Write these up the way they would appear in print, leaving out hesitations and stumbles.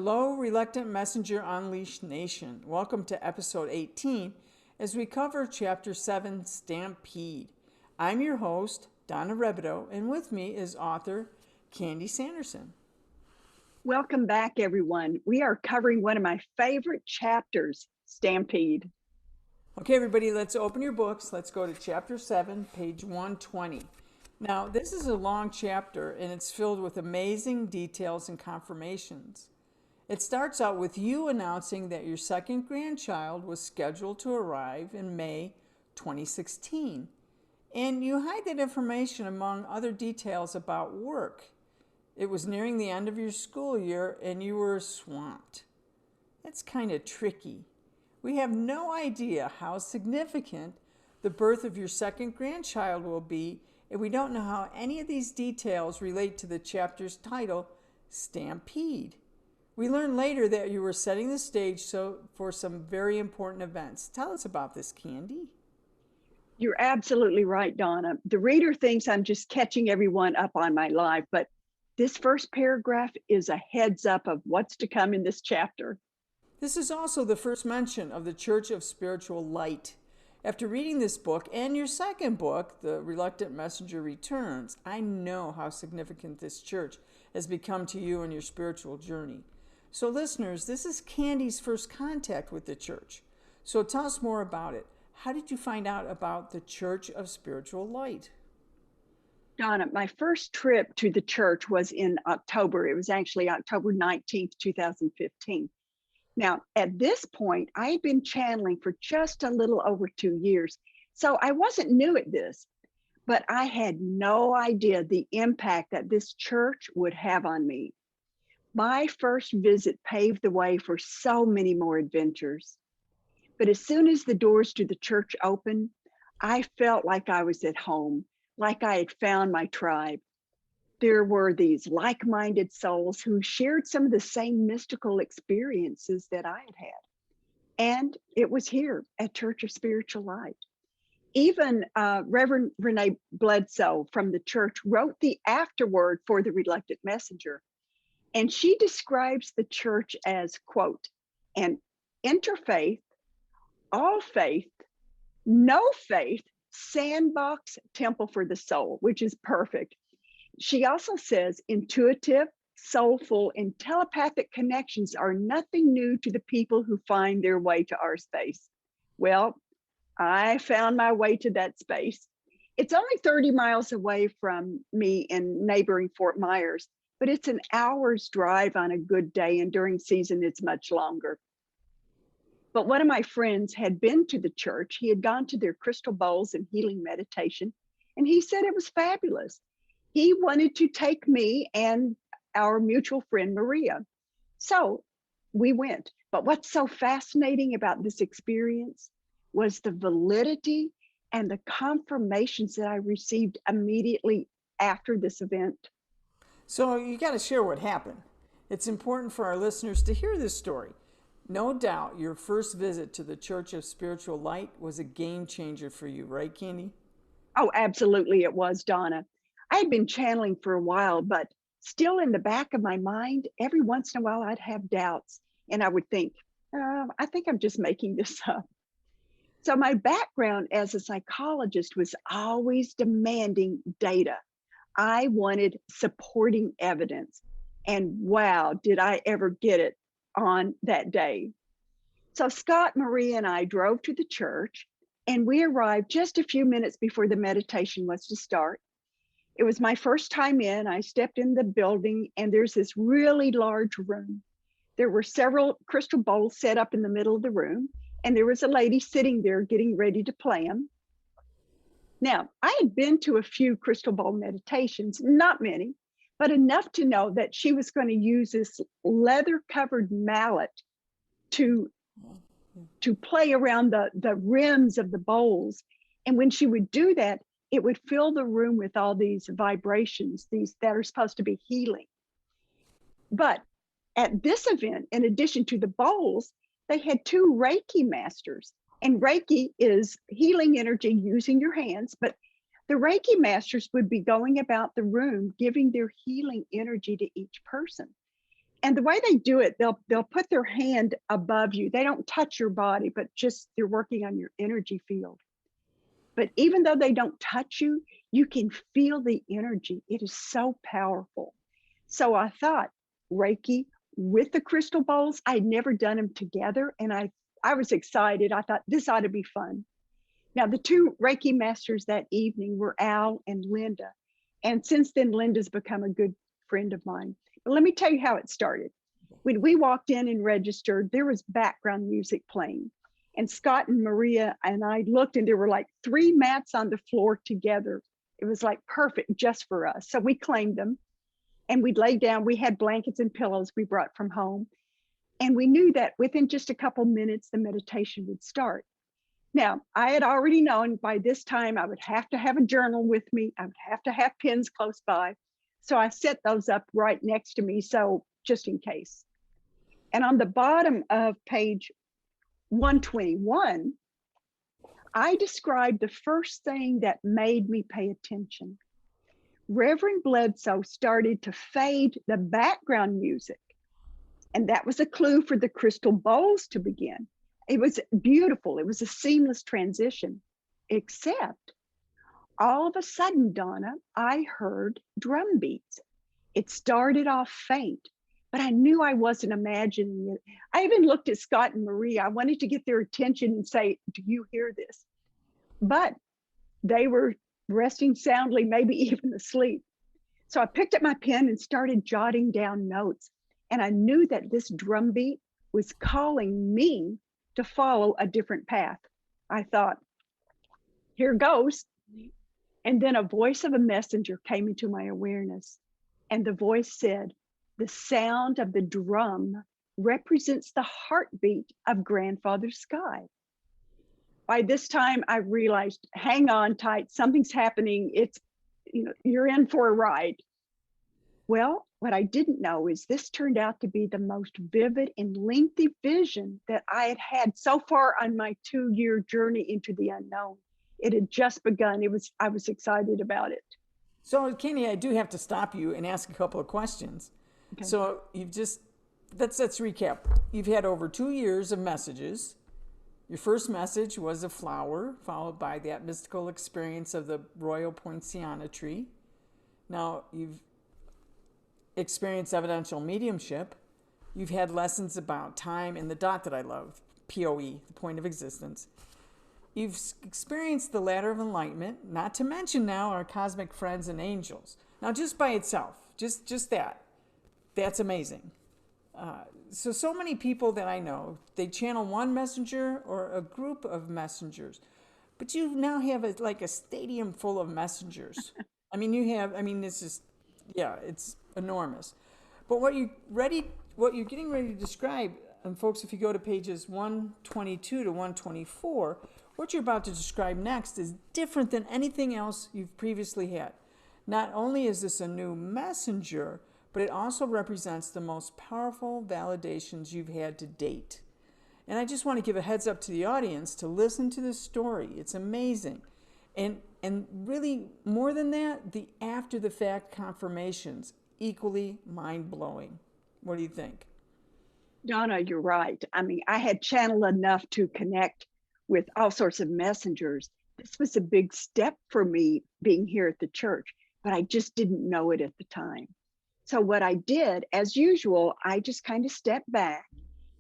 Hello, Reluctant Messenger Unleashed Nation. Welcome to episode 18 as we cover chapter 7, Stampede. I'm your host, Donna and with me is author Candice Sanderson. Welcome back, everyone. We are covering one of my favorite chapters, Stampede. Okay, everybody, let's open your books. Let's go to chapter 7, page 120. Now, this is a long chapter and it's filled with amazing details and confirmations. It starts out with you announcing that your second grandchild was scheduled to arrive in May 2016. And you hide that information among other details about work. It was nearing the end of your school year and you were swamped. That's kind of tricky. We have no idea how significant the birth of your second grandchild will be, and we don't know how any of these details relate to the chapter's title, Stampede. We learned later that you were setting the stage for some very important events. Tell us about this, Candy. You're absolutely right, Donna. The reader thinks I'm just catching everyone up on my life, but this first paragraph is a heads up of what's to come in this chapter. This is also the first mention of the Church of Spiritual Light. After reading this book and your second book, The Reluctant Messenger Returns, I know how significant this church has become to you in your spiritual journey. So listeners, this is Candy's first contact with the church. So tell us more about it. How did you find out about the Church of Spiritual Light? Donna, my first trip to the church was in October. It was actually October 19th, 2015. Now, at this point, I had been channeling for just a little over 2 years. So I wasn't new at this, but I had no idea the impact that this church would have on me. My first visit paved the way for so many more adventures. But as soon as the doors to the church opened, I felt like I was at home, like I had found my tribe. There were these like-minded souls who shared some of the same mystical experiences that I had had. And it was here at Church of Spiritual Light. Even Reverend Renee Bledsoe from the church wrote the afterword for the Reluctant Messenger. And she describes the church as, quote, an interfaith, all faith, no faith, sandbox temple for the soul, which is perfect. She also says intuitive, soulful, and telepathic connections are nothing new to the people who find their way to our space. Well, I found my way to that space. It's only 30 miles away from me in neighboring Fort Myers, but it's an hour's drive on a good day, and during season, it's much longer. But one of my friends had been to the church. He had gone to their crystal bowls and healing meditation, and he said it was fabulous. He wanted to take me and our mutual friend, Maria. So we went. But what's so fascinating about this experience was the validity and the confirmations that I received immediately after this event. So you got to share what happened. It's important for our listeners to hear this story. No doubt your first visit to the Church of Spiritual Light was a game changer for you, right, Candy? Oh, absolutely it was, Donna. I had been channeling for a while, but still in the back of my mind, every once in a while I'd have doubts and I would think, I think I'm just making this up. So my background as a psychologist was always demanding data. I wanted supporting evidence. And wow, did I ever get it on that day. So Scott, Maria, and I drove to the church, and we arrived just a few minutes before the meditation was to start. It was my first time in. I stepped in the building, and there's this really large room. There were several crystal bowls set up in the middle of the room, and there was a lady sitting there getting ready to play them. Now, I had been to a few crystal bowl meditations, not many, but enough to know that she was going to use this leather-covered mallet to play around the rims of the bowls. And when she would do that, it would fill the room with all these vibrations, these that are supposed to be healing. But at this event, in addition to the bowls, they had 2 Reiki masters. And Reiki is healing energy using your hands, but the Reiki masters would be going about the room, giving their healing energy to each person. And the way they do it, they'll put their hand above you. They don't touch your body, but just they're working on your energy field. But even though they don't touch you, you can feel the energy. It is so powerful. So I thought Reiki with the crystal bowls, I'd never done them together. And I was excited. I thought this ought to be fun. Now, the two Reiki masters that evening were Al and Linda. And since then, Linda's become a good friend of mine. But let me tell you how it started. When we walked in and registered, there was background music playing. And Scott and Maria and I looked, and there were like 3 mats on the floor together. It was like perfect just for us. So we claimed them and we'd lay down. We had blankets and pillows we brought from home. And we knew that within just a couple minutes, the meditation would start. Now, I had already known by this time I would have to have a journal with me. I would have to have pens close by. So I set those up right next to me, so just in case. And on the bottom of page 121, I described the first thing that made me pay attention. Reverend Bledsoe started to fade the background music, and that was a clue for the crystal bowls to begin. It was beautiful. It was a seamless transition, except all of a sudden, Donna, I heard drum beats. It started off faint, but I knew I wasn't imagining it. I even looked at Scott and Maria. I wanted to get their attention and say, do you hear this? But they were resting soundly, maybe even asleep. So I picked up my pen and started jotting down notes. And I knew that this drum beat was calling me to follow a different path. I thought, here goes. And then a voice of a messenger came into my awareness. And the voice said, the sound of the drum represents the heartbeat of Grandfather Sky. By this time, I realized, hang on tight, something's happening. It's, you're in for a ride. Well, what I didn't know is this turned out to be the most vivid and lengthy vision that I had had so far on my 2-year journey into the unknown. It had just begun. I was excited about it. So, Kenny, I do have to stop you and ask a couple of questions. Okay. So let's recap. You've had over 2 years of messages. Your first message was a flower, followed by that mystical experience of the royal poinciana tree. Now, you've experienced evidential mediumship. You've had lessons about time and the dot that I love, POE, the point of existence. You've experienced the ladder of enlightenment, not to mention now our cosmic friends and angels. Now, just by itself, just that's amazing. So many people that I know, they channel one messenger or a group of messengers, but you now have like a stadium full of messengers. It's just, it's enormous. But what you're getting ready to describe, and folks, if you go to pages 122 to 124, what you're about to describe next is different than anything else you've previously had. Not only is this a new messenger, but it also represents the most powerful validations you've had to date. And I just want to give a heads up to the audience to listen to this story. It's amazing. And really, more than that, the after-the-fact confirmations, equally mind-blowing. What do you think? Donna, you're right. I had channeled enough to connect with all sorts of messengers. This was a big step for me being here at the church, but I just didn't know it at the time. So what I did, as usual, I just kind of stepped back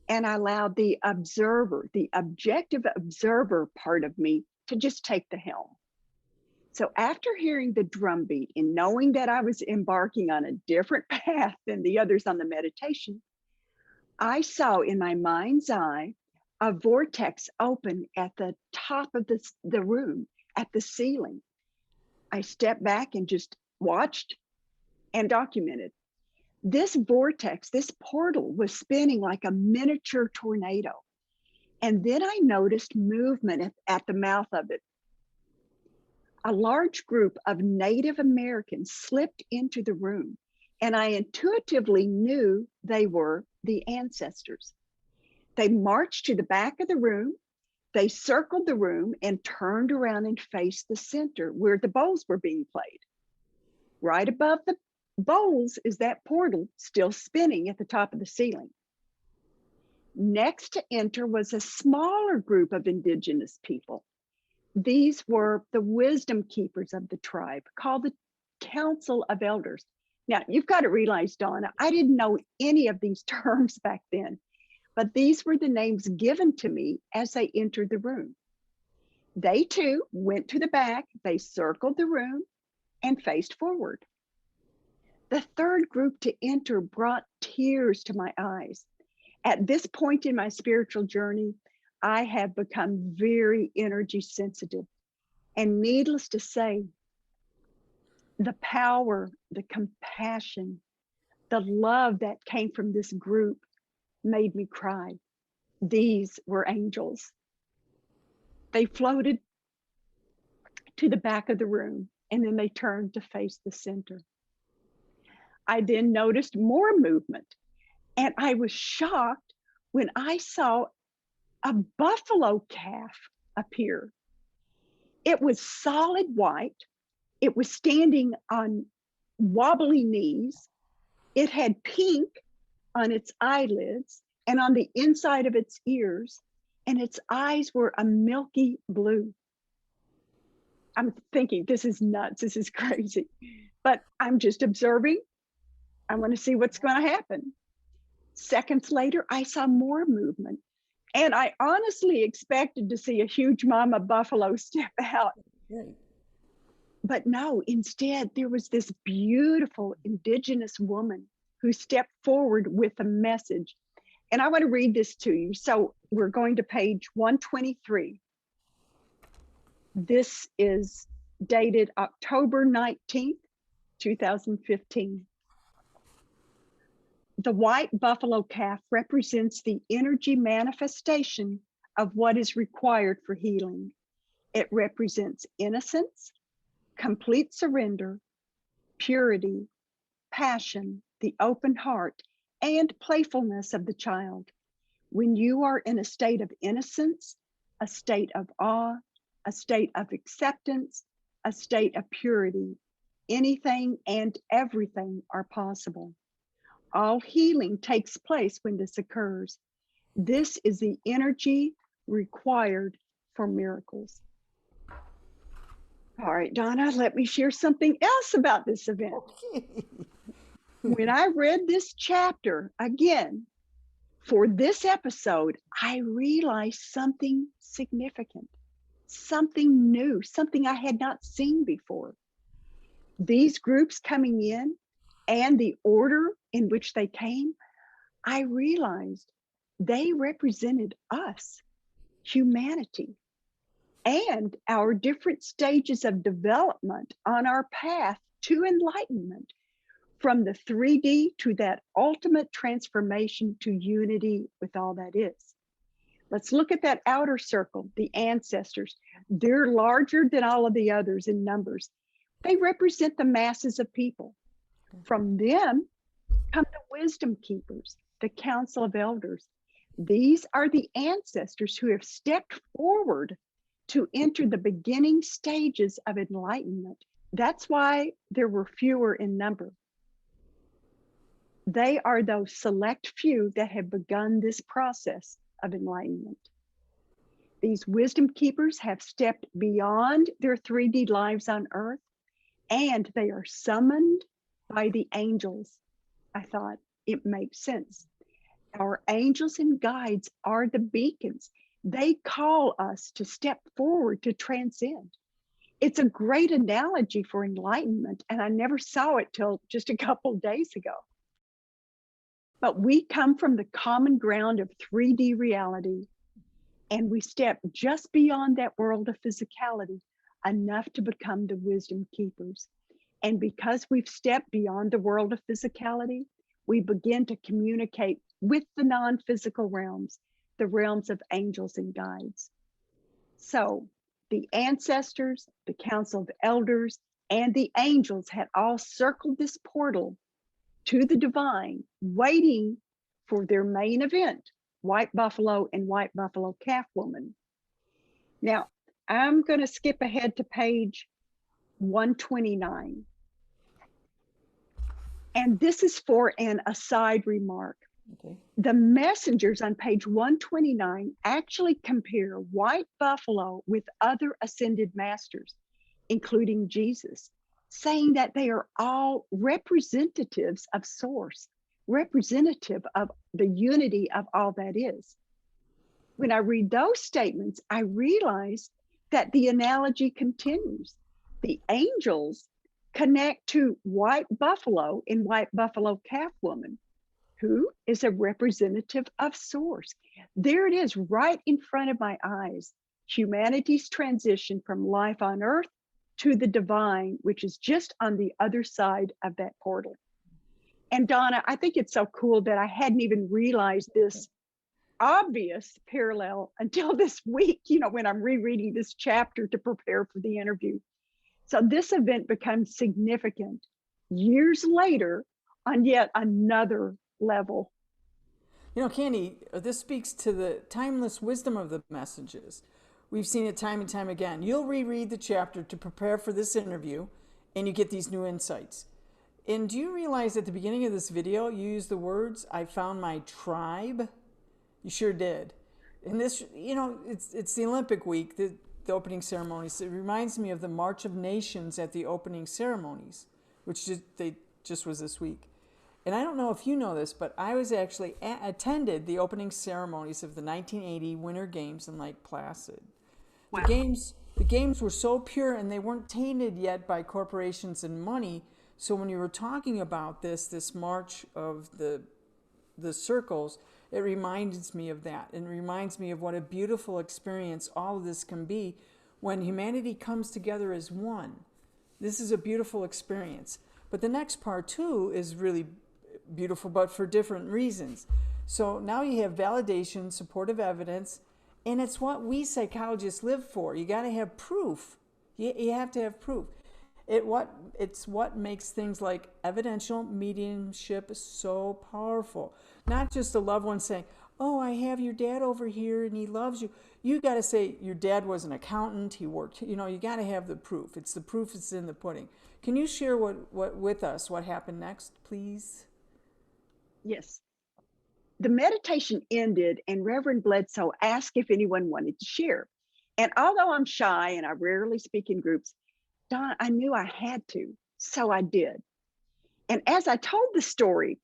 and I allowed the observer, the objective observer part of me to just take the helm. So after hearing the drum beat and knowing that I was embarking on a different path than the others on the meditation, I saw in my mind's eye a vortex open at the top of the room, at the ceiling. I stepped back and just watched and documented. This vortex, this portal was spinning like a miniature tornado. And then I noticed movement at the mouth of it. A large group of Native Americans slipped into the room, and I intuitively knew they were the ancestors. They marched to the back of the room, they circled the room and turned around and faced the center where the bowls were being played. Right above bowls is that portal still spinning at the top of the ceiling. Next to enter was a smaller group of indigenous people. These were the wisdom keepers of the tribe, called the Council of Elders. Now, you've got to realize, Donna, I didn't know any of these terms back then, but these were the names given to me as I entered the room. They too went to the back, they circled the room and faced forward. The third group to enter brought tears to my eyes. At this point in my spiritual journey, I have become very energy sensitive. And needless to say, the power, the compassion, the love that came from this group made me cry. These were angels. They floated to the back of the room and then they turned to face the center. I then noticed more movement, and I was shocked when I saw a buffalo calf appear. It was solid white. It was standing on wobbly knees. It had pink on its eyelids and on the inside of its ears, and its eyes were a milky blue. I'm thinking, this is nuts, this is crazy, but I'm just observing. I want to see what's going to happen. Seconds later, I saw more movement, and I honestly expected to see a huge mama buffalo step out. Right. But no, instead, there was this beautiful indigenous woman who stepped forward with a message. And I want to read this to you. So we're going to page 123. This is dated October 19th, 2015. The white buffalo calf represents the energy manifestation of what is required for healing. It represents innocence, complete surrender, purity, passion, the open heart, and playfulness of the child. When you are in a state of innocence, a state of awe, a state of acceptance, a state of purity, anything and everything are possible. All healing takes place when this occurs. This is the energy required for miracles. All right, Donna, let me share something else about this event. Okay. When I read this chapter again for this episode, I realized something significant, something new, something I had not seen before. These groups coming in and the order in which they came, I realized they represented us, humanity, and our different stages of development on our path to enlightenment, from the 3D to that ultimate transformation to unity with all that is. Let's look at that outer circle, the ancestors. They're larger than all of the others in numbers. They represent the masses of people. From them come the wisdom keepers, the council of elders. These are the ancestors who have stepped forward to enter the beginning stages of enlightenment. That's why there were fewer in number. They are those select few that have begun this process of enlightenment. These wisdom keepers have stepped beyond their 3D lives on earth, and they are summoned by the angels. I thought it makes sense. Our angels and guides are the beacons. They call us to step forward to transcend. It's a great analogy for enlightenment, and I never saw it till just a couple of days ago. But we come from the common ground of 3D reality, and we step just beyond that world of physicality enough to become the wisdom keepers. And because we've stepped beyond the world of physicality, we begin to communicate with the non-physical realms, the realms of angels and guides. So the ancestors, the council of elders, and the angels had all circled this portal to the divine, waiting for their main event, white buffalo and white buffalo calf woman. Now, I'm going to skip ahead to page 129. And this is for an aside remark. Okay. The messengers on page 129 actually compare white buffalo with other ascended masters, including Jesus, saying that they are all representatives of source, representative of the unity of all that is. When I read those statements, I realize that the analogy continues. The angels connect to white buffalo in white buffalo calf woman, who is a representative of source. There it is, right in front of my eyes. Humanity's transition from life on earth to the divine, which is just on the other side of that portal. And Donna, I think it's so cool that I hadn't even realized this obvious parallel until this week, when I'm rereading this chapter to prepare for the interview. So this event becomes significant years later on yet another level. Candy, this speaks to the timeless wisdom of the messages. We've seen it time and time again. You'll reread the chapter to prepare for this interview, and you get these new insights. And do you realize at the beginning of this video, you used the words, "I found my tribe"? You sure did. And this, it's the Olympic week, the opening ceremonies. It reminds me of the March of Nations at the opening ceremonies, which they just was this week. And I don't know if you know this, but I was actually attended the opening ceremonies of the 1980 Winter Games in Lake Placid. Wow. The games were so pure, and they weren't tainted yet by corporations and money. So when you were talking about this march of the circles, it reminds me of that, and reminds me of what a beautiful experience all of this can be when humanity comes together as one. This is a beautiful experience. But the next part too is really beautiful, but for different reasons. So now you have validation, supportive evidence, and it's what we psychologists live for. You got to have proof. You have to have proof. It's what makes things like evidential mediumship so powerful. Not just a loved one saying, "Oh, I have your dad over here and he loves you." You got to say your dad was an accountant, he worked, you got to have the proof. It's the proof that's in the pudding. Can you share what with us what happened next, please? Yes. The meditation ended, and Reverend Bledsoe asked if anyone wanted to share. And although I'm shy and I rarely speak in groups, Don, I knew I had to, so I did. And as I told the story,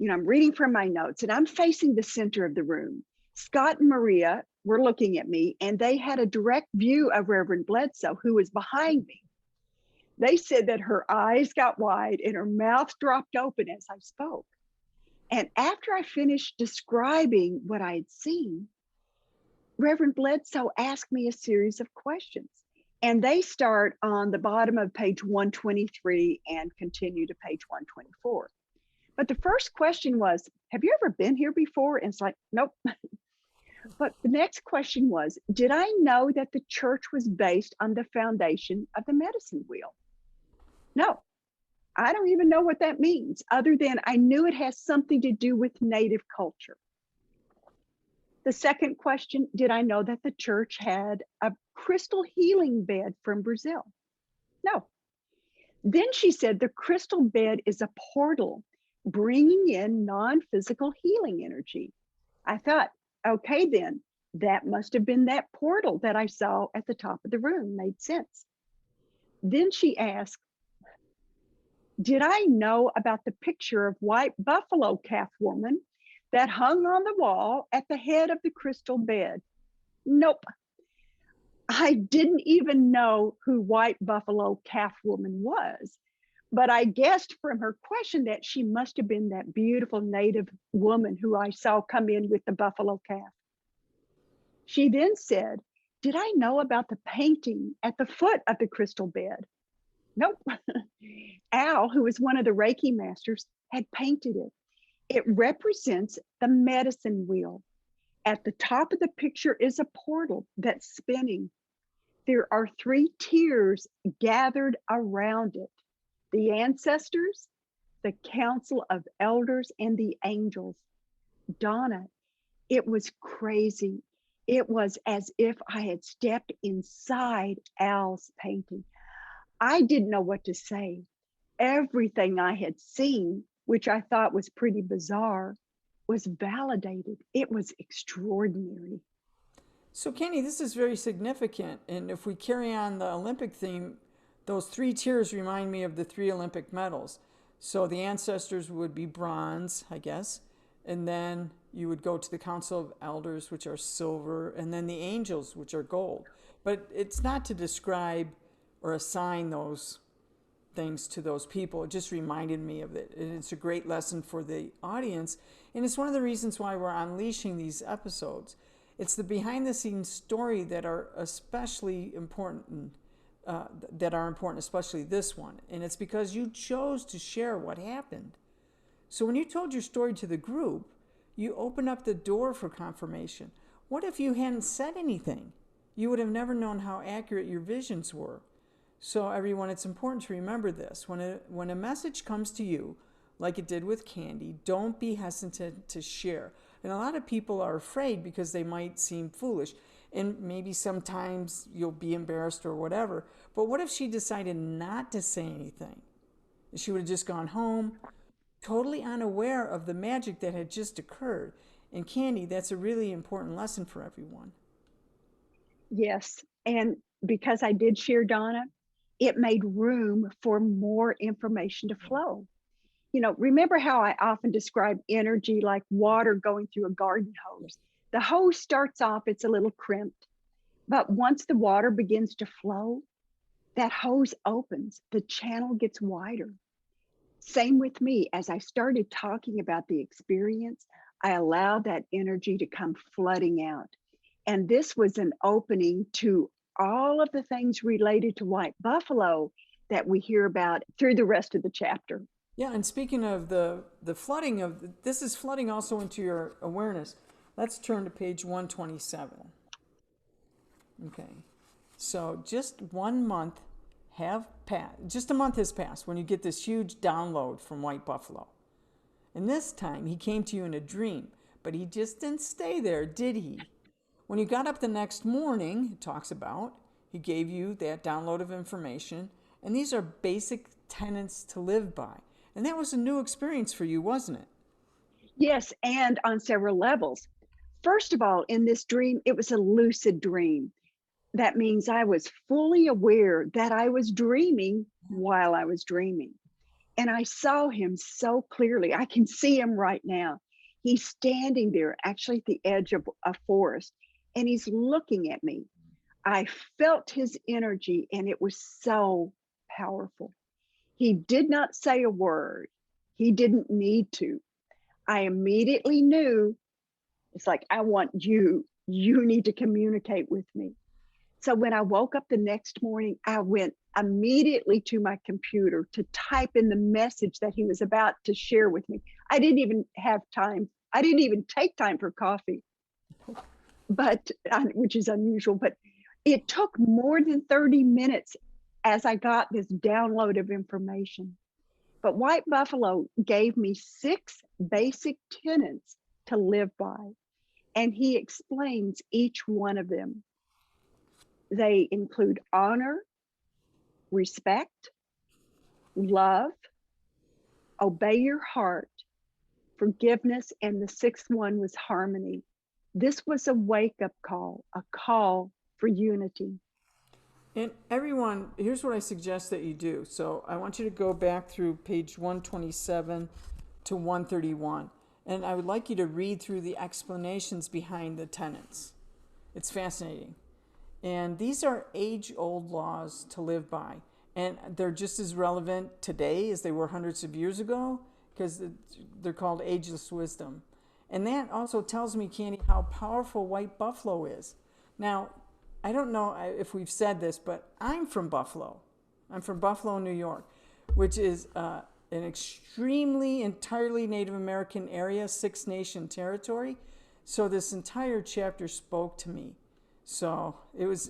I'm reading from my notes and I'm facing the center of the room. Scott and Maria were looking at me, and they had a direct view of Reverend Bledsoe, who was behind me. They said that her eyes got wide and her mouth dropped open as I spoke. And after I finished describing what I had seen, Reverend Bledsoe asked me a series of questions. And they start on the bottom of page 123 and continue to page 124. But the first question was, "Have you ever been here before?" And it's like, nope. But the next question was, did I know that the church was based on the foundation of the medicine wheel? No, I don't even know what that means, other than I knew it has something to do with native culture. The second question, did I know that the church had a crystal healing bed from Brazil? No. Then she said the crystal bed is a portal bringing in non-physical healing energy. I thought, okay, then that must have been that portal that I saw at the top of the room. Made sense. Then she asked, did I know about the picture of white buffalo calf woman that hung on the wall at the head of the crystal bed? Nope. I didn't even know who white buffalo calf woman was, but I guessed from her question that she must have been that beautiful native woman who I saw come in with the buffalo calf. She then said, did I know about the painting at the foot of the crystal bed? Nope. Al, who was one of the Reiki masters, had painted it. It represents the medicine wheel. At the top of the picture is a portal that's spinning. There are 3 tiers gathered around it: the ancestors, the council of elders, and the angels. Donna, it was crazy. It was as if I had stepped inside Al's painting. I didn't know what to say. everything I had seen, which I thought was pretty bizarre, was validated. It was extraordinary. So, Kenny, this is very significant. And if we carry on the Olympic theme, those three tiers remind me of the three Olympic medals. So the ancestors would be bronze, I guess. And then you would go to the Council of Elders, which are silver, and then the angels, which are gold. But it's not to describe or assign those things to those people. It just reminded me of it. And it's a great lesson for the audience. And it's one of the reasons why we're unleashing these episodes. It's the behind the scenes story that are especially important, especially this one. And it's because you chose to share what happened. So when you told your story to the group, you opened up the door for confirmation. What if you hadn't said anything? You would have never known how accurate your visions were. So everyone, it's important to remember this. When a message comes to you, like it did with Candy, don't be hesitant to share. And a lot of people are afraid because they might seem foolish. And maybe sometimes you'll be embarrassed or whatever. But what if she decided not to say anything? She would have just gone home, totally unaware of the magic that had just occurred. And Candy, that's a really important lesson for everyone. Yes. And because I did share, Donna, it made room for more information to flow. You know, remember how I often describe energy like water going through a garden hose? The hose starts off, it's a little crimped, but once the water begins to flow, that hose opens, the channel gets wider. Same with me. As I started talking about the experience, I allowed that energy to come flooding out. And this was an opening to all of the things related to white buffalo that we hear about through the rest of the chapter. Yeah, and speaking of the flooding this is flooding also into your awareness. Let's turn to page 127. Okay. So just 1 month just a month has passed when you get this huge download from White Buffalo. And this time he came to you in a dream, but he just didn't stay there, did he? When you got up the next morning, it talks about, he gave you that download of information, and these are basic tenets to live by. And that was a new experience for you, wasn't it? Yes, and on several levels. First of all, in this dream, it was a lucid dream. That means I was fully aware that I was dreaming while I was dreaming. And I saw him so clearly. I can see him right now. He's standing there, actually at the edge of a forest, and he's looking at me. I felt his energy, and it was so powerful. He did not say a word. He didn't need to. I immediately knew, it's like, I want you. You need to communicate with me. So when I woke up the next morning, I went immediately to my computer to type in the message that he was about to share with me. I didn't even have time. I didn't even take time for coffee, but which is unusual, but it took more than 30 minutes as I got this download of information. But White Buffalo gave me 6 basic tenets to live by, and he explains each one of them. They include honor, respect, love, obey your heart, forgiveness, and the 6th one was harmony. This was a wake-up call, a call for unity. And everyone, here's what I suggest that you do. So I want you to go back through page 127 to 131. And I would like you to read through the explanations behind the tenets. It's fascinating. And these are age-old laws to live by. And they're just as relevant today as they were hundreds of years ago, because they're called ageless wisdom. And that also tells me, Candy, how powerful White Buffalo is. Now, I don't know if we've said this, but I'm from Buffalo. I'm from Buffalo, New York, which is an extremely, entirely Native American area, Six Nation territory. So this entire chapter spoke to me. So it was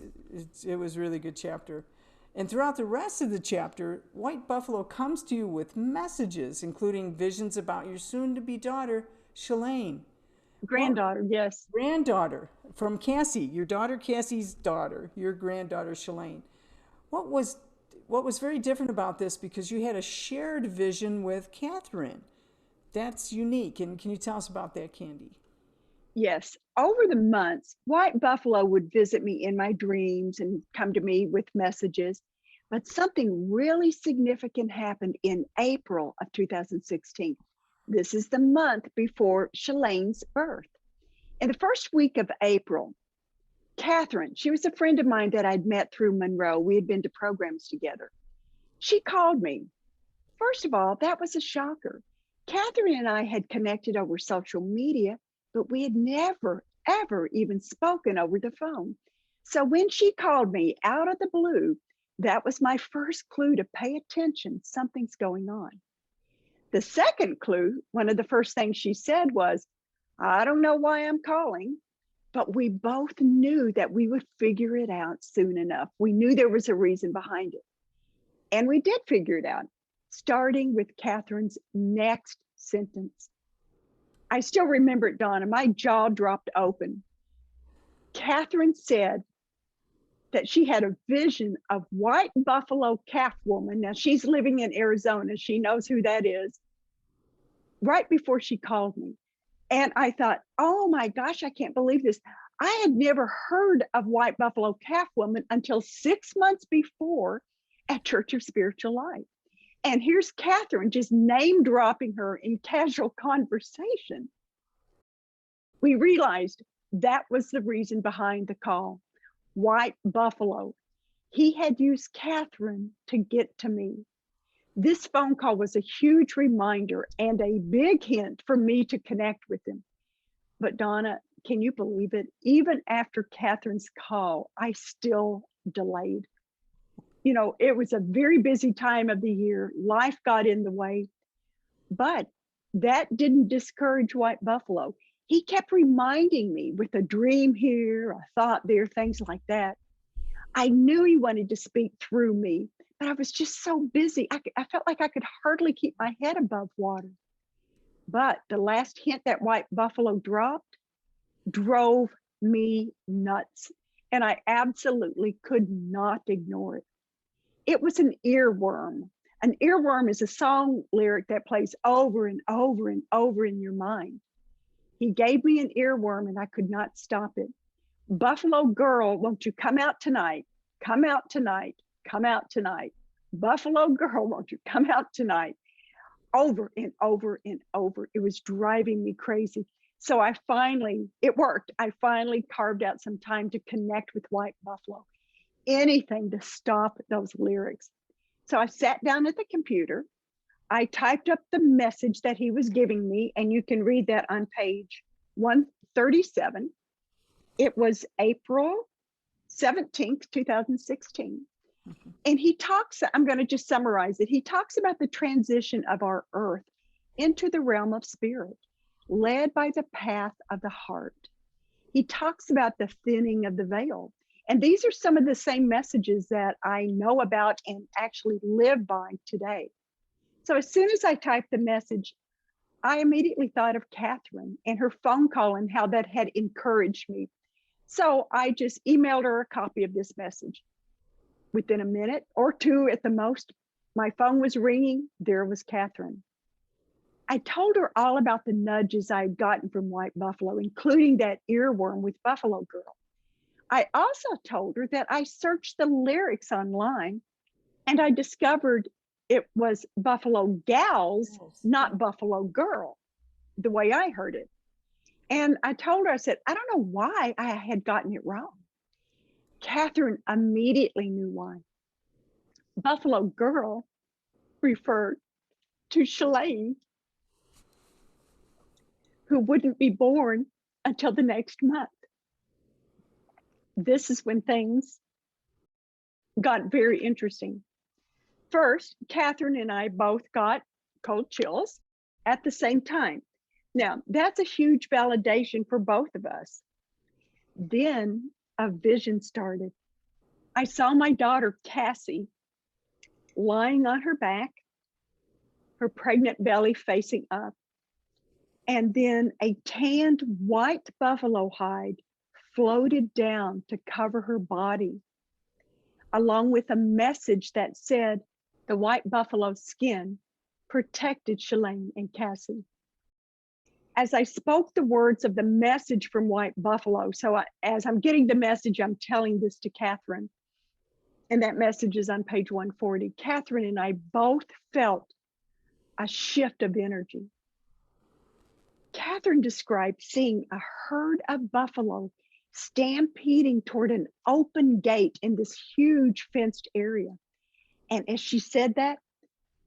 a really good chapter. And throughout the rest of the chapter, White Buffalo comes to you with messages, including visions about your soon-to-be daughter, Shalane. Granddaughter, yes. Granddaughter from Cassie, your daughter Cassie's daughter, your granddaughter Shalane. What was what was very different about this, because you had a shared vision with Catherine. That's unique. And can you tell us about that, Candy? Yes, over the months, White Buffalo would visit me in my dreams and come to me with messages. But something really significant happened in April of 2016. This is the month before Shalane's birth. In the first week of April, Catherine, she was a friend of mine that I'd met through Monroe. We had been to programs together. She called me. First of all, that was a shocker. Catherine and I had connected over social media, but we had never, ever even spoken over the phone. So when she called me out of the blue, that was my first clue to pay attention. Something's going on. The second clue, one of the first things she said was, I don't know why I'm calling, but we both knew that we would figure it out soon enough. We knew there was a reason behind it. And we did figure it out, starting with Catherine's next sentence. I still remember it, Donna. My jaw dropped open. Catherine said that she had a vision of White Buffalo Calf Woman. Now, she's living in Arizona. She knows who that is. Right before she called me. And I thought, oh my gosh, I can't believe this. I had never heard of White Buffalo Calf Woman until 6 months before at Church of Spiritual Life. And here's Catherine just name dropping her in casual conversation. We realized that was the reason behind the call. White Buffalo. He had used Catherine to get to me. This phone call was a huge reminder and a big hint for me to connect with him. But Donna, can you believe it? Even after Catherine's call, I still delayed. You know, it was a very busy time of the year. Life got in the way, but that didn't discourage White Buffalo. He kept reminding me with a dream here, a thought there, things like that. I knew he wanted to speak through me, but I was just so busy. I felt like I could hardly keep my head above water. But the last hint that White Buffalo dropped drove me nuts, and I absolutely could not ignore it. It was an earworm. An earworm is a song lyric that plays over and over and over in your mind. He gave me an earworm and I could not stop it. Buffalo girl, won't you come out tonight? Come out tonight. Come out tonight. Buffalo girl, won't you come out tonight? Over and over and over. It was driving me crazy. So it worked. I finally carved out some time to connect with White Buffalo. Anything to stop those lyrics. So I sat down at the computer. I typed up the message that he was giving me, and you can read that on page 137. It was April 17th, 2016. And he talks, I'm going to just summarize it. He talks about the transition of our earth into the realm of spirit, led by the path of the heart. He talks about the thinning of the veil. And these are some of the same messages that I know about and actually live by today. So as soon as I typed the message, I immediately thought of Catherine and her phone call and how that had encouraged me. So I just emailed her a copy of this message. Within a minute or two at the most, my phone was ringing. There was Catherine. I told her all about the nudges I had gotten from White Buffalo, including that earworm with Buffalo Girl. I also told her that I searched the lyrics online and I discovered it was Buffalo Gals, not Buffalo Girl, the way I heard it. And I told her, I said, I don't know why I had gotten it wrong. Catherine immediately knew why. Buffalo Girl referred to Shalane, who wouldn't be born until the next month. This is when things got very interesting. First, Catherine and I both got cold chills at the same time. Now, that's a huge validation for both of us. Then a vision started. I saw my daughter, Cassie, lying on her back, her pregnant belly facing up, and then a tanned white buffalo hide floated down to cover her body. along with a message that said the white buffalo skin protected Shalane and Cassie. As I spoke the words of the message from White Buffalo, as I'm getting the message, I'm telling this to Catherine, and that message is on page 140. Catherine and I both felt a shift of energy. Catherine described seeing a herd of buffalo stampeding toward an open gate in this huge fenced area. And as she said that,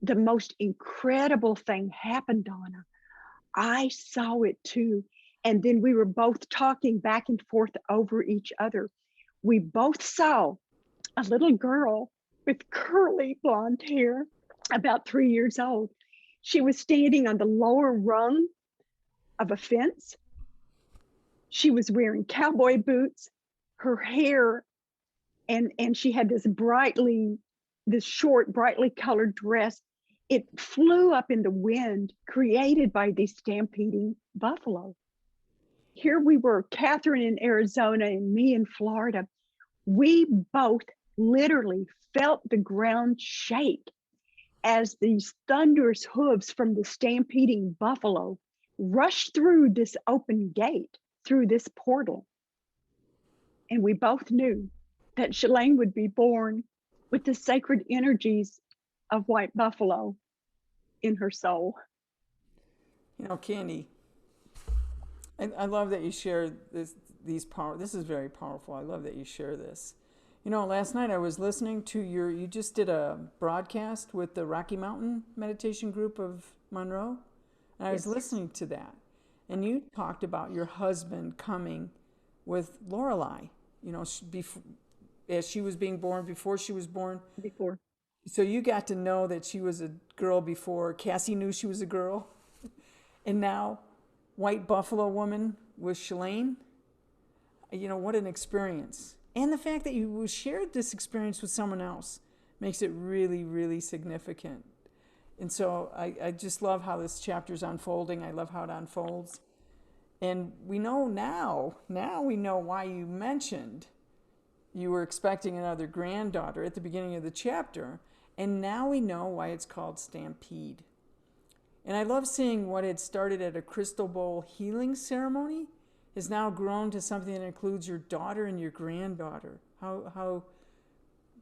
the most incredible thing happened, Donna. I saw it too. And then we were both talking back and forth over each other. We both saw a little girl with curly blonde hair, about 3 years old. She was standing on the lower rung of a fence. She was wearing cowboy boots, her hair, and she had this short, brightly colored dress. It flew up in the wind, created by these stampeding buffalo. Here we were, Catherine in Arizona and me in Florida. We both literally felt the ground shake as these thunderous hooves from the stampeding buffalo rushed through this open gate, through this portal. And we both knew that Shalane would be born with the sacred energies of white buffalo in her soul. You know, Candy, I love that you share this. This is very powerful. I love that you share this. You know, last night I was listening to you just did a broadcast with the Rocky Mountain Meditation Group of Monroe, and I was listening to that, and you talked about your husband coming with Lorelei. You know, as she was being born, before she was born. Before. So you got to know that she was a girl before Cassie knew she was a girl. And now, White Buffalo Woman with Shalane. You know, what an experience. And the fact that you shared this experience with someone else makes it really, really significant. And so I just love how this chapter is unfolding. I love how it unfolds. And we know now we know why you mentioned you were expecting another granddaughter at the beginning of the chapter. And now we know why it's called Stampede. And I love seeing what had started at a crystal bowl healing ceremony has now grown to something that includes your daughter and your granddaughter. How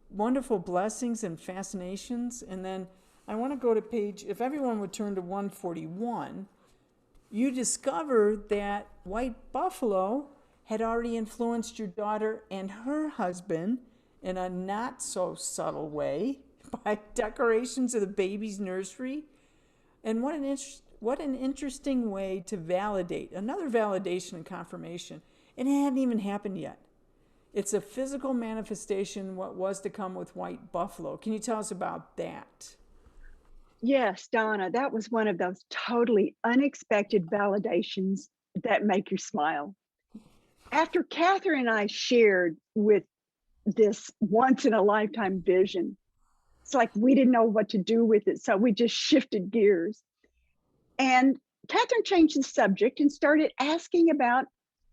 wonderful blessings and fascinations. And then I want to go to page, if everyone would turn to 141, you discover that White Buffalo had already influenced your daughter and her husband in a not so subtle way by decorations of the baby's nursery. And what an interesting way to validate, another validation and confirmation. And it hadn't even happened yet. It's a physical manifestation, what was to come with White Buffalo. Can you tell us about that? Yes, Donna, that was one of those totally unexpected validations that make you smile. After Catherine and I shared with this once in a lifetime vision, it's like we didn't know what to do with it. So we just shifted gears. And Catherine changed the subject and started asking about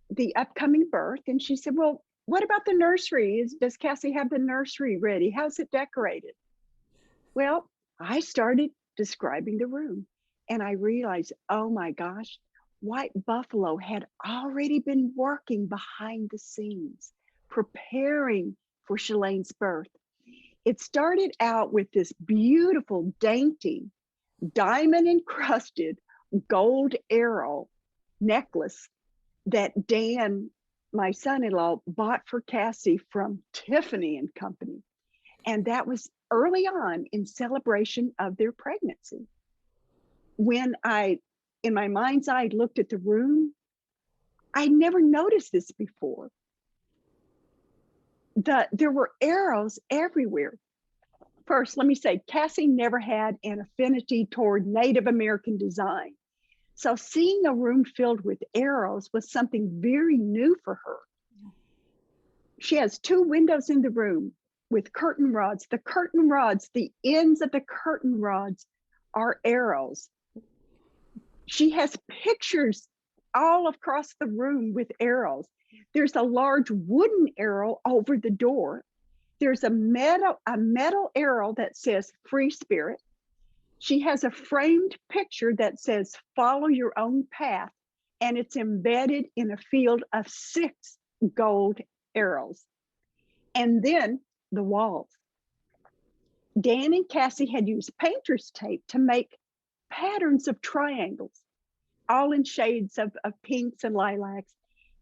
the upcoming birth. And she said, well, what about the nursery? Does Cassie have the nursery ready? How's it decorated? Well, I started describing the room and I realized, oh my gosh, White Buffalo had already been working behind the scenes, preparing for Shalane's birth. It started out with this beautiful, dainty, diamond encrusted gold arrow necklace that Dan, my son-in-law, bought for Cassie from Tiffany and Company. And that was early on in celebration of their pregnancy. When I, in my mind's eye, looked at the room, I never noticed this before. There were arrows everywhere. First, let me say, Cassie never had an affinity toward Native American design. So seeing a room filled with arrows was something very new for her. She has 2 windows in the room with curtain rods. The curtain rods, the ends of the curtain rods are arrows. She has pictures all across the room with arrows. There's a large wooden arrow over the door. There's a metal arrow that says free spirit. She has a framed picture that says follow your own path, and it's embedded in a field of 6 gold arrows. And then the walls. Dan and Cassie had used painter's tape to make patterns of triangles, all in shades of pinks and lilacs.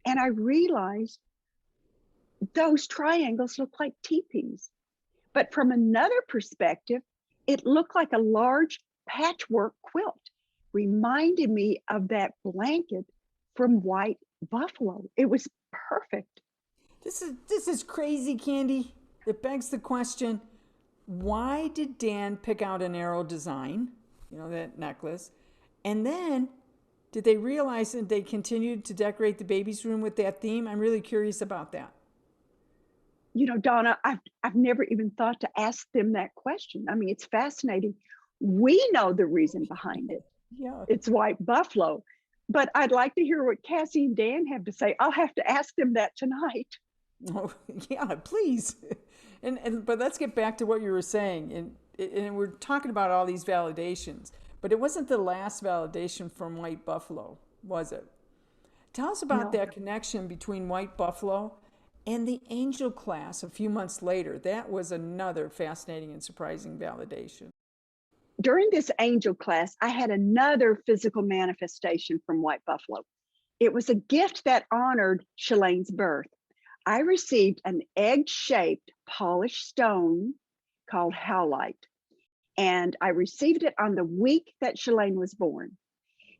And I realized those triangles look like teepees. But from another perspective, it looked like a large patchwork quilt, reminded me of that blanket from White Buffalo. It was perfect. This is crazy, Candy. It begs the question, why did Dan pick out an arrow design, that necklace, and then did they realize that they continued to decorate the baby's room with that theme? I'm really curious about that. Donna, I've never even thought to ask them that question. I mean, it's fascinating. We know the reason behind it. Yeah. It's White Buffalo. But I'd like to hear what Cassie and Dan have to say. I'll have to ask them that tonight. Oh, yeah, please. But let's get back to what you were saying. And we're talking about all these validations, but it wasn't the last validation from White Buffalo, was it? Tell us about that connection between White Buffalo and the angel class a few months later. That was another fascinating and surprising validation. During this angel class, I had another physical manifestation from White Buffalo. It was a gift that honored Shalane's birth. I received an egg-shaped polished stone called howlite, and I received it on the week that Shalane was born.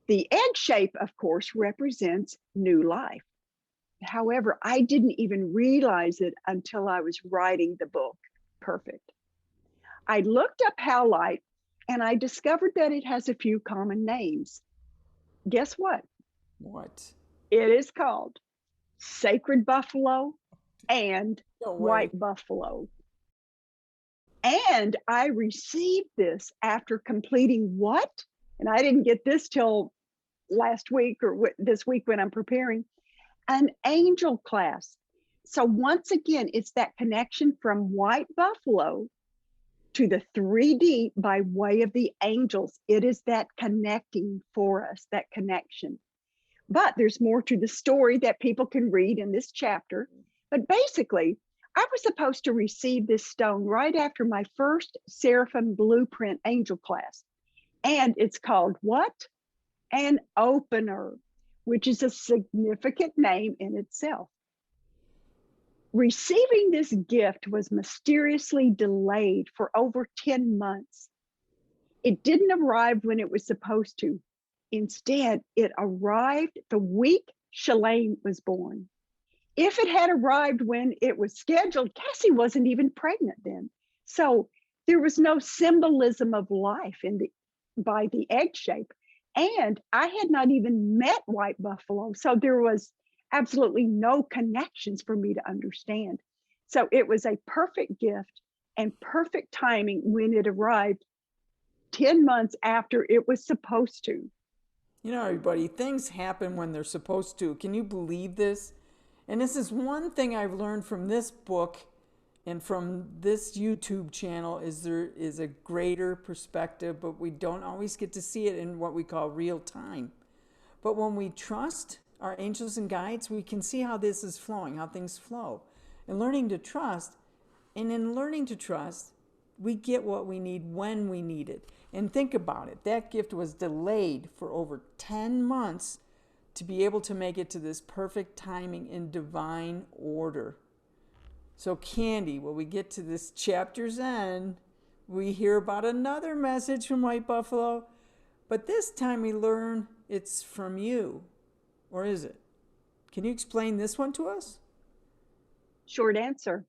The egg shape, of course, represents new life. However, I didn't even realize it until I was writing the book, Perfect. I looked up howlite and I discovered that it has a few common names. Guess what? What? It is called Sacred Buffalo and White Buffalo. And I received this after completing what? And I didn't get this till last week or this week when I'm preparing, an angel class. So once again, it's that connection from White Buffalo to the 3D by way of the angels. It is that connecting for us, that connection. But there's more to the story that people can read in this chapter. But basically, I was supposed to receive this stone right after my first Seraphim Blueprint angel class. And it's called what? An opener, which is a significant name in itself. Receiving this gift was mysteriously delayed for over 10 months. It didn't arrive when it was supposed to. Instead, it arrived the week Shalane was born. If it had arrived when it was scheduled, Cassie wasn't even pregnant then. So there was no symbolism of life by the egg shape. And I had not even met White Buffalo. So there was absolutely no connections for me to understand. So it was a perfect gift and perfect timing when it arrived 10 months after it was supposed to. Everybody, things happen when they're supposed to. Can you believe this? And this is one thing I've learned from this book and from this YouTube channel is there is a greater perspective, but we don't always get to see it in what we call real time. But when we trust our angels and guides, we can see how this is flowing, how things flow. And learning to trust, and in learning to trust, we get what we need when we need it. And think about it. That gift was delayed for over 10 months to be able to make it to this perfect timing in divine order. So Candy, when we get to this chapter's end, we hear about another message from White Buffalo, but this time we learn it's from you. Or is it? Can you explain this one to us? Short answer,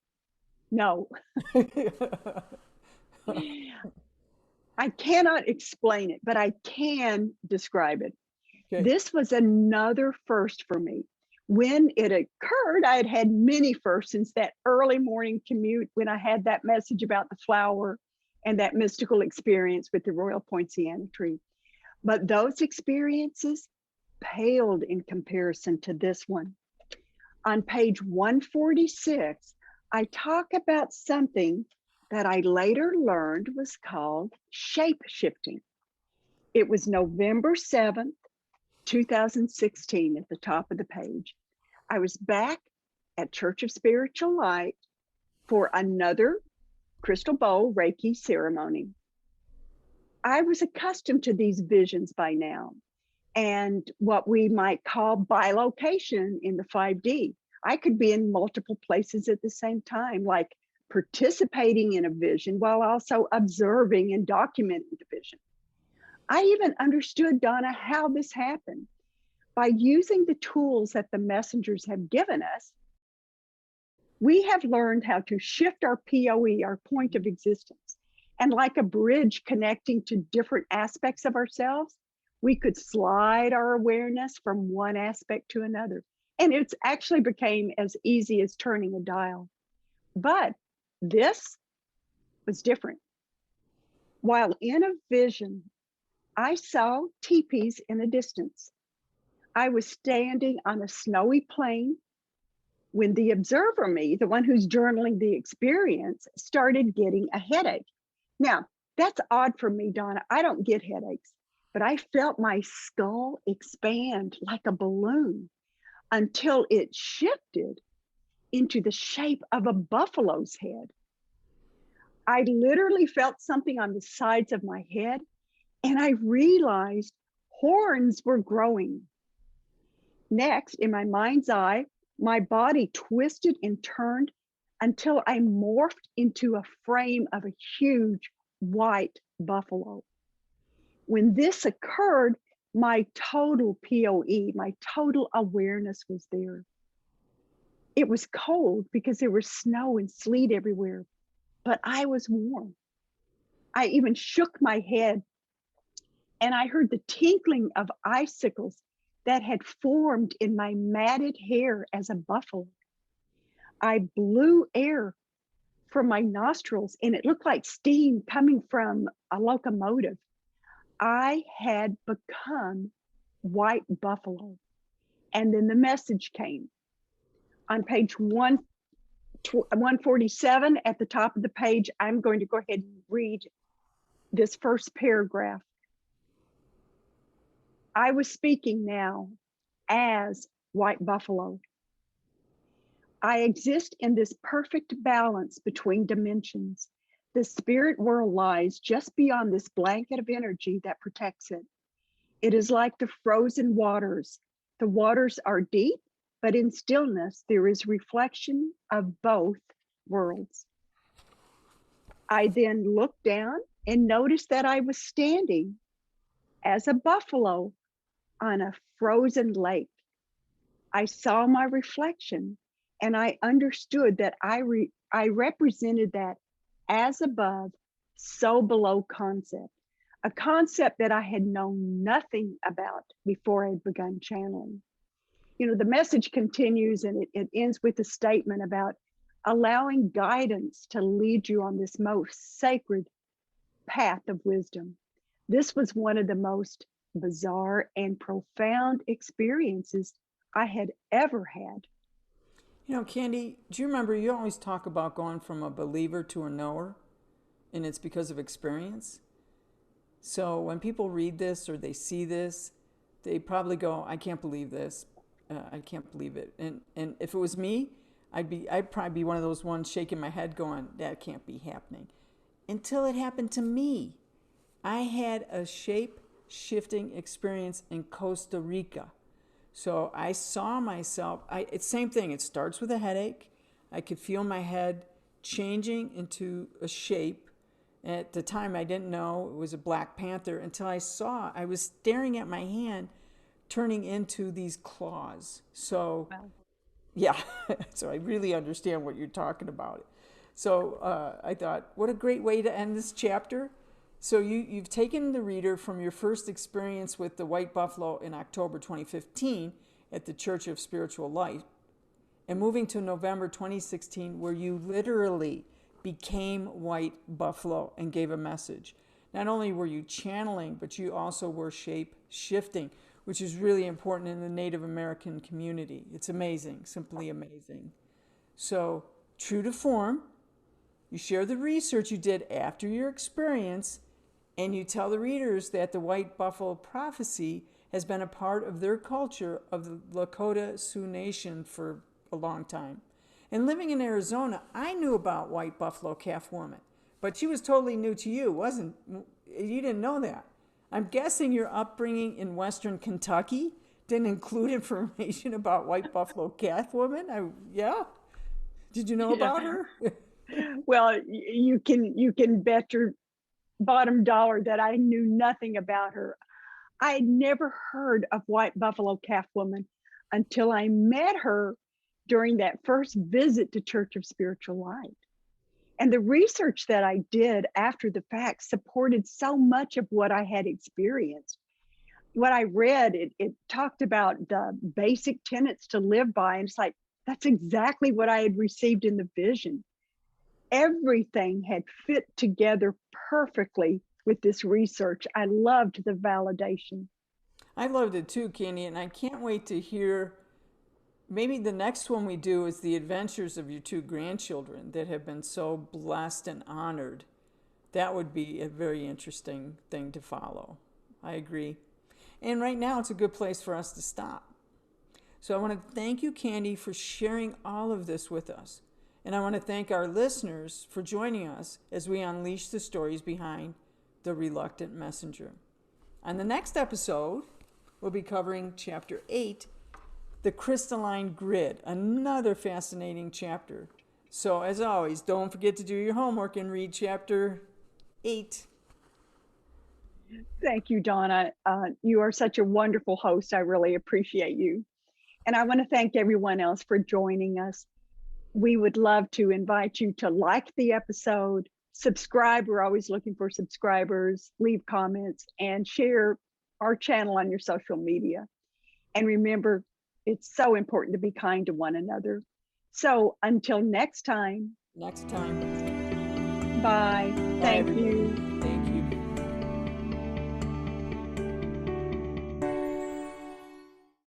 no. I cannot explain it, but I can describe it. Okay. This was another first for me. When it occurred, I had had many firsts since that early morning commute when I had that message about the flower and that mystical experience with the Royal Poinciana tree. But those experiences paled in comparison to this one. On page 146, I talk about something that I later learned was called shape shifting. It was November 7th, 2016 at the top of the page. I was back at Church of Spiritual Light for another crystal bowl Reiki ceremony. I was accustomed to these visions by now and what we might call bilocation in the 5D. I could be in multiple places at the same time, like participating in a vision while also observing and documenting the vision. I even understood, Donna, how this happened. By using the tools that the messengers have given us, we have learned how to shift our POE, our point of existence. And like a bridge connecting to different aspects of ourselves, we could slide our awareness from one aspect to another. And it's actually became as easy as turning a dial. But this was different. While in a vision, I saw teepees in the distance. I was standing on a snowy plain when the observer, me, the one who's journaling the experience, started getting a headache. Now, that's odd for me, Donna. I don't get headaches, but I felt my skull expand like a balloon until it shifted into the shape of a buffalo's head. I literally felt something on the sides of my head, and I realized horns were growing. Next, in my mind's eye, my body twisted and turned until I morphed into a frame of a huge white buffalo. When this occurred, my total POE, my total awareness was there. It was cold because there was snow and sleet everywhere, but I was warm. I even shook my head and I heard the tinkling of icicles that had formed in my matted hair as a buffalo. I blew air from my nostrils and it looked like steam coming from a locomotive. I had become white buffalo. And then the message came. On page 147 at the top of the page, I'm going to go ahead and read this first paragraph. I was speaking now as white buffalo. I exist in this perfect balance between dimensions. The spirit world lies just beyond this blanket of energy that protects it. It is like the frozen waters. The waters are deep, but in stillness, there is reflection of both worlds. I then looked down and noticed that I was standing as a buffalo on a frozen lake. I saw my reflection and I understood that I represented that as above, so below concept, a concept that I had known nothing about before I had begun channeling. You know, the message continues and it ends with a statement about allowing guidance to lead you on this most sacred path of wisdom. This was one of the most bizarre and profound experiences I had ever had. You know, Candy, do you remember you always talk about going from a believer to a knower, and it's because of experience? So when people read this or they see this, they probably go, I can't believe this. I can't believe it. And if it was me, I'd probably be one of those ones shaking my head going, that can't be happening. Until it happened to me. I had a shape shifting experience in Costa Rica. So I saw myself, it's same thing. It starts with a headache. I could feel my head changing into a shape. And at the time I didn't know it was a Black Panther until I was staring at my hand turning into these claws. So, Wow. yeah, so I really understand what you're talking about. So I thought, what a great way to end this chapter. So you've taken the reader from your first experience with the white buffalo in October 2015 at the Church of Spiritual Light and moving to November 2016 where you literally became white buffalo and gave a message. Not only were you channeling, but you also were shape shifting, which is really important in the Native American community. It's amazing, simply amazing. So True to form, you share the research you did after your experience, and you tell the readers that the White Buffalo prophecy has been a part of their culture of the Lakota Sioux Nation for a long time. And living in Arizona, I knew about White Buffalo Calf Woman, but she was totally new to you, wasn't you? Didn't know that. I'm guessing your upbringing in Western Kentucky didn't include information about White Buffalo Calf Woman. Yeah? Did you know about her? Well, you can bet your bottom dollar that I knew nothing about her. I had never heard of White Buffalo Calf Woman until I met her during that first visit to Church of Spiritual Light. And the research that I did after the fact supported so much of what I had experienced. What I read, it talked about the basic tenets to live by. And it's like, that's exactly what I had received in the vision. Everything had fit together perfectly with this research. I loved the validation. I loved it too, Candy, and I can't wait to hear. Maybe the next one we do is the adventures of your two grandchildren that have been so blessed and honored. That would be a very interesting thing to follow. I agree. And right now, it's a good place for us to stop. So I want to thank you, Candy, for sharing all of this with us. And I want to thank our listeners for joining us as we unleash the stories behind the reluctant messenger. On the next episode, we'll be covering Chapter 8, The Crystalline Grid, another fascinating chapter. So as always, don't forget to do your homework and read Chapter 8. Thank you, Donna. You are such a wonderful host. I really appreciate you. And I want to thank everyone else for joining us. We would love to invite you to like the episode, subscribe. We're always looking for subscribers, leave comments, and share our channel on your social media. And remember, it's so important to be kind to one another. So until next time. Next time. Bye. Bye, Thank everybody. you.